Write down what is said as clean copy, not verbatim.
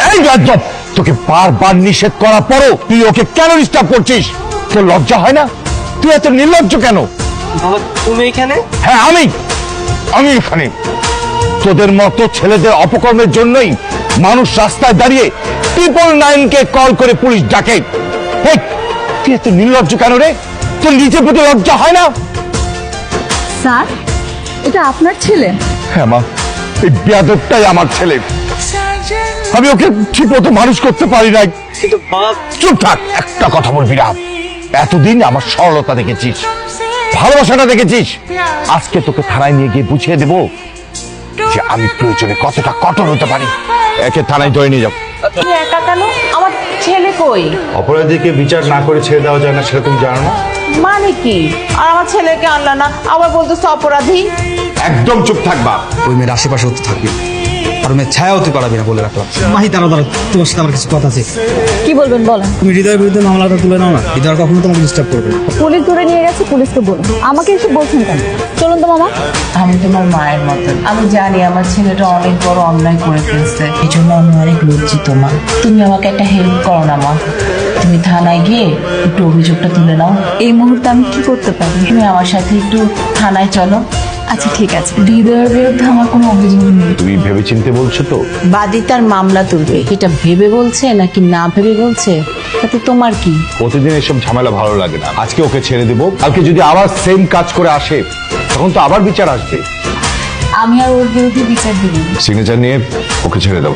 এই গাজব, তোকে বারবার নিষেধ করার পরও তুই ওকে কেন ডিস্টার্ব করছিস? তোর লজ্জা হয় না? তুই এত নির্লজ্জ কেন? বাবা তুমি এখানে? হ্যাঁ আমি এখানে। তোদের মতো ছেলেদের অপকর্মের জন্যই মানুষ রাস্তায় দাঁড়িয়ে 999-কে কল করে পুলিশ ডাকে। হেই, তুই এত নির্লজ্জ কেন রে? তোর নিজের প্রতি লজ্জা হয় না? স্যার, এটা আপনার ছেলে? হ্যাঁ মা, এই বেয়াদবটাই আমার ছেলে। আমি ওকে ঠিক মতো মানুষ করতে পারি নাই। কিন্তু বাবা। চুপ থাক, একটা কথা বলবি না। এতদিন আমার সরলতা দেখেছিস, ভালোবাসাটা দেখেছিস। আজকে তোকে থানায় নিয়ে গিয়ে বুঝিয়ে দেবো যে আমি প্রয়োজনে কতটা কঠোর হতে পারি। একে থানায় ধরে নিয়ে যাও। তুমি একা কেন? আমার ছেলে কই? অপরাধীকে বিচার না করে ছেড়ে দেওয়া যায় না, সেটা তুমি জানো না? মানে কি? আর আমার ছেলেকে আনলা না, আবার বলতেছো অপরাধী? একদম চুপ থাকবা। ওই মেয়ের আশেপাশে হতে থাকবি, আর ওই মেয়ের ছায়াও তুই পালাবি না বলে রাখলাম। মাহি, দাঁড়া দাঁড়া, তোমার সাথে আমার কিছু কথা আছে। কি বলবেন বলেন। তুমি হৃদয়ের বিরুদ্ধে মামলাটা তুলে নাও না, হৃদয় কখনো তোমাকে ডিস্টার্ব করবে না। পুলিশ ধরে নিয়ে গেছে, পুলিশকে বলুন। আমাকে এসে বলছেন কেন? চলুন তো মামা। আমি তোমার মায়ের মতন, আমি জানি আমার ছেলেটা অনেক বড় অন্যায় করে ফেলছে, এই জন্য আমি অনেক লজ্জিত মা। তুমি আমাকে একটা হেল্প করো না মা, তুমি থানায় গিয়ে একটু অভিযোগটা তুলে নাও। এই মুহূর্তে আমি কি করতে পারি? তুমি আমার সাথে একটু থানায় চলো। আচ্ছা ঠিক আছে। হৃদয়ের বিরুদ্ধে আমার কোনো অভিযোগ নেই। তুমি ভেবে চিনতে বলছো তো? বাদী তার মামলা তুলবে, এটা ভেবে বলছে নাকি না ভেবে বলছে তাতে তোমার কি? প্রতিদিন এসব ঝামেলা ভালো লাগে না। আজকে ওকে ছেড়ে দেবো, কালকে যদি আবার সেম কাজ করে আসে তখন তো আবার বিচার আসবে। আমি আর ওর বিরুদ্ধে বিচার দিব। সিগনেচার নিয়ে ওকে ছেড়ে দাও।